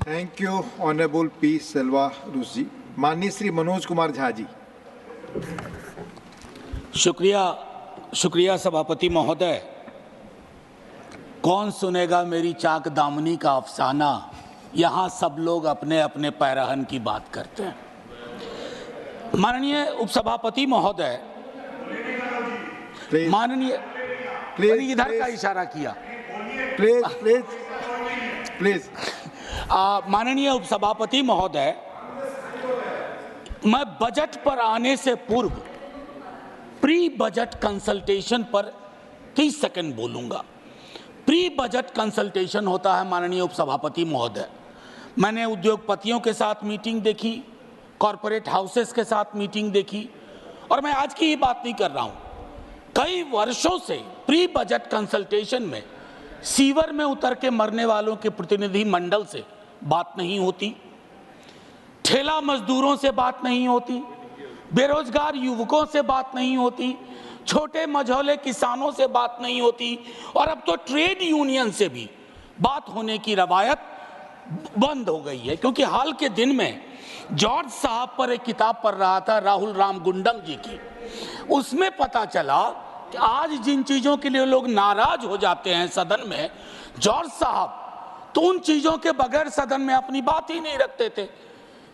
Thank you honourable P Selva रूस जी। माननीय श्री मनोज कुमार झा जी। शुक्रिया सभापति महोदय। कौन सुनेगा मेरी चाक दामनी का अफसाना, यहाँ सब लोग अपने अपने पैरहन की बात करते हैं। माननीय उपसभापति महोदय, माननीय इधर का इशारा किया। प्लीज। माननीय उपसभापति महोदय, मैं बजट पर आने से पूर्व प्री बजट कंसल्टेशन पर 30 सेकंड बोलूंगा। प्री बजट कंसल्टेशन होता है माननीय उपसभापति महोदय। मैंने उद्योगपतियों के साथ मीटिंग देखी, कॉरपोरेट हाउसेस के साथ मीटिंग देखी, और मैं आज की ही बात नहीं कर रहा हूं। कई वर्षों से प्री बजट कंसल्टेशन में सीवर में उतर के मरने वालों के प्रतिनिधि मंडल से बात नहीं होती, ठेला मजदूरों से बात नहीं होती, बेरोजगार युवकों से बात नहीं होती, छोटे मझौले किसानों से बात नहीं होती, और अब तो ट्रेड यूनियन से भी बात होने की रवायत बंद हो गई है। क्योंकि हाल के दिन में जॉर्ज साहब पर एक किताब पढ़ रहा था, राहुल राम गुंडम जी की। उसमें पता चला कि आज जिन चीजों के लिए लोग नाराज हो जाते हैं सदन में, जॉर्ज साहब तो उन चीजों के बगैर सदन में अपनी बात ही नहीं रखते थे।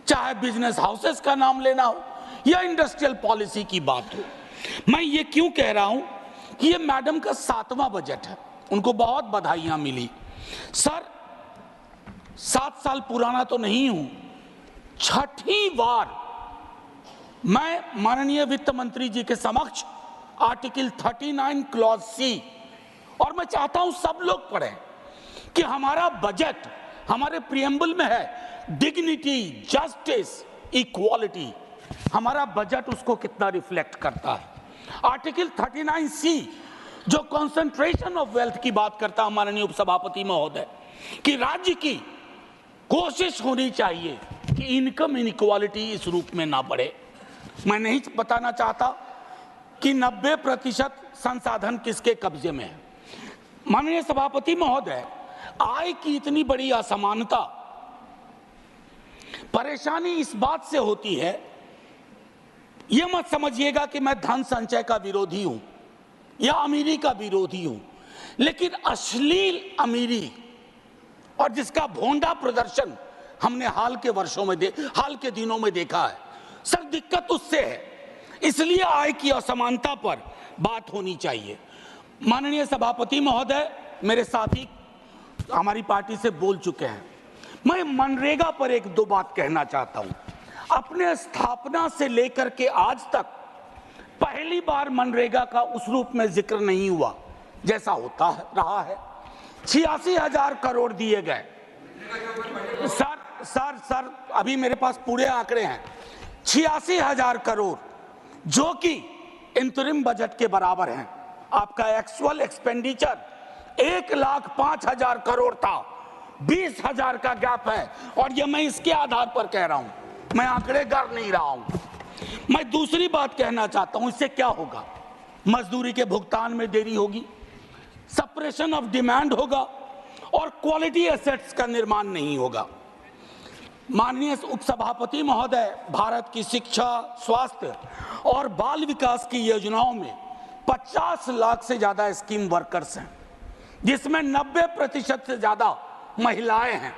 चाहे बिजनेस हाउसेस का नाम लेना हो या इंडस्ट्रियल पॉलिसी की बात हो। मैं ये क्यों कह रहा हूं कि ये मैडम का 7वां बजट है, उनको बहुत बधाइयां मिली। सर, 7 साल पुराना तो नहीं हूं, 6ठी बार मैं माननीय वित्त मंत्री जी के समक्ष आर्टिकल 39 क्लॉज सी, और मैं चाहता हूं सब लोग पढ़ें कि हमारा बजट हमारे प्रियम्बल में है, डिग्निटी, जस्टिस, इक्वालिटी। हमारा बजट उसको कितना रिफ्लेक्ट करता है। आर्टिकल 39 सी जो कंसंट्रेशन ऑफ वेल्थ की बात करता है माननीय उपसभापति महोदय, कि राज्य की कोशिश होनी चाहिए कि इनकम इनइक्वालिटी इस रूप में ना बढ़े। मैं नहीं बताना चाहता कि 90% संसाधन किसके कब्जे में है। माननीय सभापति महोदय, आय की इतनी बड़ी असमानता, परेशानी इस बात से होती है, यह मत समझिएगा कि मैं धन संचय का विरोधी हूं या अमीरी का विरोधी हूं, लेकिन अश्लील अमीरी और जिसका भोंडा प्रदर्शन हमने हाल के दिनों में देखा है। सर, दिक्कत उससे है, इसलिए आय की असमानता पर बात होनी चाहिए। माननीय सभापति महोदय, मेरे साथी हमारी पार्टी से बोल चुके हैं। मैं मनरेगा पर 1-2 बात कहना चाहता हूं। अपने स्थापना से लेकर के आज तक पहली बार मनरेगा का उस रूप में जिक्र नहीं हुआ जैसा होता रहा है। 86,000 करोड़ दिए गए। सर, अभी मेरे पास पूरे आंकड़े हैं। 86,000 करोड़ जो कि इंतरिम बजट के बराबर हैं। आपका एक्चुअल एक्सपेंडिचर 1,05,000 करोड़ था, 20,000 का गैप है, और ये मैं इसके आधार पर कह रहा हूं, मैं आंकड़े कर नहीं रहा हूं। मैं दूसरी बात कहना चाहता हूं, इससे क्या होगा? मजदूरी के भुगतान में देरी होगी, सप्रेशन ऑफ डिमांड होगा, और क्वालिटी एसेट्स का निर्माण नहीं होगा। माननीय उपसभापति महोदय, भारत की शिक्षा, स्वास्थ्य और बाल विकास की योजनाओं में 50 लाख से ज्यादा स्कीम वर्कर्स हैं, जिसमें 90% से ज्यादा महिलाएं हैं।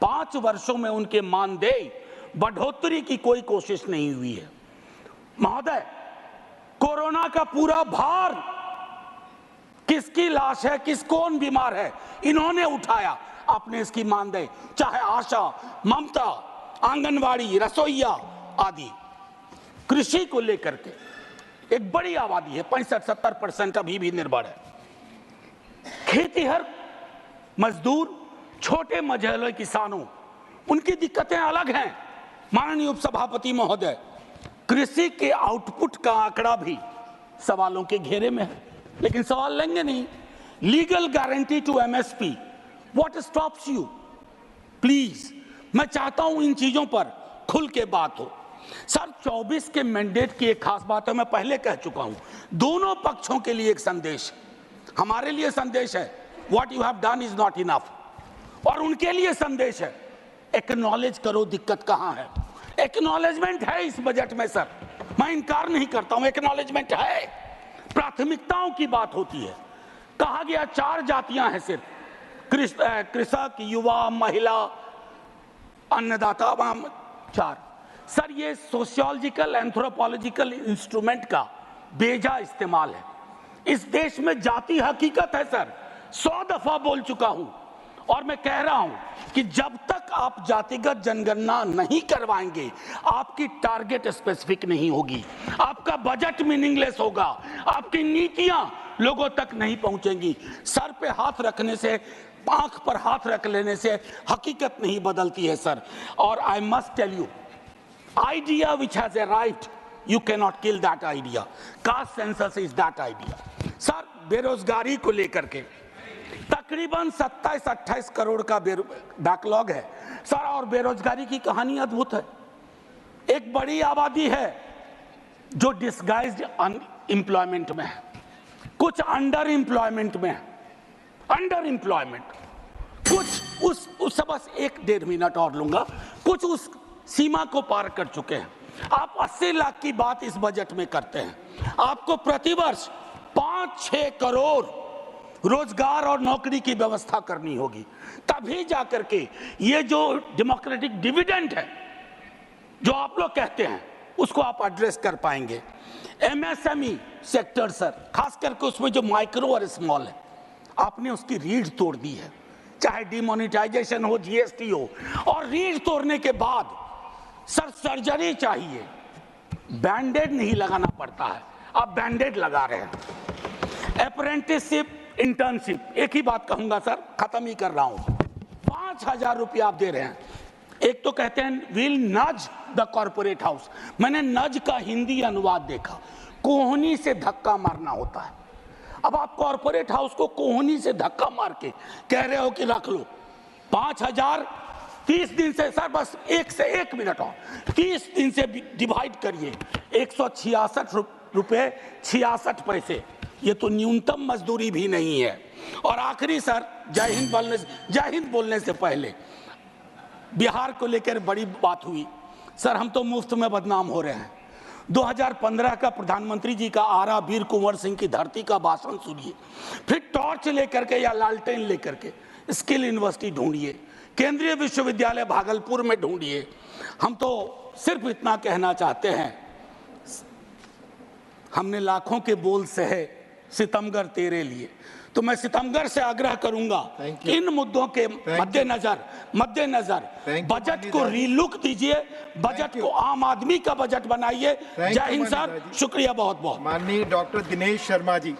5 वर्षों में उनके मानदेय बढ़ोतरी की कोई कोशिश नहीं हुई है। महोदय, कोरोना का पूरा भार किसकी लाश है, कौन बीमार है, इन्होंने उठाया। आपने इसकी मानदेय, चाहे आशा, ममता, आंगनवाड़ी, रसोईया आदि, कृषि को लेकर के एक बड़ी आबादी है, 65-70% अभी भी निर्भर है। खेतीहर मजदूर, छोटे मझौले किसानों, उनकी दिक्कतें अलग हैं। माननीय उपसभापति महोदय, कृषि के आउटपुट का आंकड़ा भी सवालों के घेरे में है, लेकिन सवाल लेंगे नहीं। Legal guarantee to MSP, what stops you? Please, मैं चाहता हूं इन चीजों पर खुल के बात हो। सर, 24 के मैंडेट की एक खास बात है, मैं पहले कह चुका हूं, दोनों पक्षों के लिए एक संदेश, हमारे लिए संदेश है what you have done is not enough, और उनके लिए संदेश है एक्नॉलेज करो दिक्कत कहां है। एक्नॉलेजमेंट है इस बजट में सर, मैं इनकार नहीं करता हूं, एक्नॉलेजमेंट है। प्राथमिकताओं की बात होती है। कहा गया 4 जातियां हैं सिर्फ, कृषक, युवा, महिला, अन्नदाता, 4। सर ये सोशियोलॉजिकल एंथ्रोपोलॉजिकल इंस्ट्रूमेंट का बेजा इस्तेमाल है। इस देश में जाति हकीकत है सर, 100 दफा बोल चुका हूं और मैं कह रहा हूं कि जब तक आप जातिगत जनगणना नहीं करवाएंगे, आपकी टारगेट स्पेसिफिक नहीं होगी, आपका बजट मीनिंगलेस होगा, आपकी नीतियां लोगों तक नहीं पहुंचेंगी। सर पे हाथ रखने से, आंख पर हाथ रख लेने से हकीकत नहीं बदलती है सर। और I must tell you, idea which has arrived, you cannot kill that idea. Caste census is that idea. Sir बेरोजगारी को लेकर के तकरीबन 27-28 करोड़ का बैकलॉग है सर, और बेरोजगारी की कहानी अद्भुत है। एक बड़ी आबादी है जो डिस्गाइज्ड अनएम्प्लॉयमेंट में है, कुछ अंडर एम्प्लॉयमेंट में है, अंडर एम्प्लॉयमेंट, कुछ उस बस 1-1.5 मिनट और लूंगा, कुछ उस सीमा को पार कर चुके हैं। आप 80 लाख की बात इस बजट में करते हैं। आपको प्रतिवर्ष 5-6 करोड़ रोजगार और नौकरी की व्यवस्था करनी होगी, तभी जाकर के ये जो डेमोक्रेटिक डिविडेंड है जो आप लोग कहते हैं उसको आप एड्रेस कर पाएंगे। एमएसएमई सेक्टर सर, खास करके उसमें जो माइक्रो और स्मॉल है, आपने उसकी रीढ़ तोड़ दी है, चाहे डिमोनेटाइजेशन हो, जीएसटी हो। और रीढ़ तोड़ने के बाद सर सर्जरी चाहिए, बैंडेड नहीं लगाना पड़ता है, आप बैंडेड लगा रहे हैं। अप्रेंटिसशिप, इंटर्नशिप, एक ही बात कहूंगा सर, खत्म ही कर रहा हूं, 5,000 रुपया आप दे रहे हैं। एक तो कहते हैं विल नज द कॉर्पोरेट हाउस, मैंने नज का हिंदी अनुवाद देखा, कोहनी से धक्का मारना होता है। अब आप कॉर्पोरेट हाउस को कोहनी से धक्का मार के कह रहे हो कि रख लो 5,000, 30 दिन से सर, बस 1 मिनट और 30 दिन से डिवाइड करिए, 166 रुपये 66 पैसे, ये तो न्यूनतम मजदूरी भी नहीं है। और आखिरी सर, जय हिंद बोलने से पहले बिहार को लेकर बड़ी बात हुई सर, हम तो मुफ्त में बदनाम हो रहे हैं। 2015 का प्रधानमंत्री जी का आरा वीर कुंवर सिंह की धरती का भाषण सुनिए, फिर टॉर्च लेकर के या लालटेन लेकर के स्किल यूनिवर्सिटी ढूंढिए, केंद्रीय विश्वविद्यालय भागलपुर में ढूंढिए। हम तो सिर्फ इतना कहना चाहते हैं, हमने लाखों के बोल सहे सितमगर तेरे लिए, तो मैं सितमगर से आग्रह करूंगा इन मुद्दों के मद्देनजर बजट को रीलुक दीजिए, बजट को आम आदमी का बजट बनाइए। जय हिंद सर, शुक्रिया बहुत बहुत। माननीय डॉक्टर दिनेश शर्मा जी।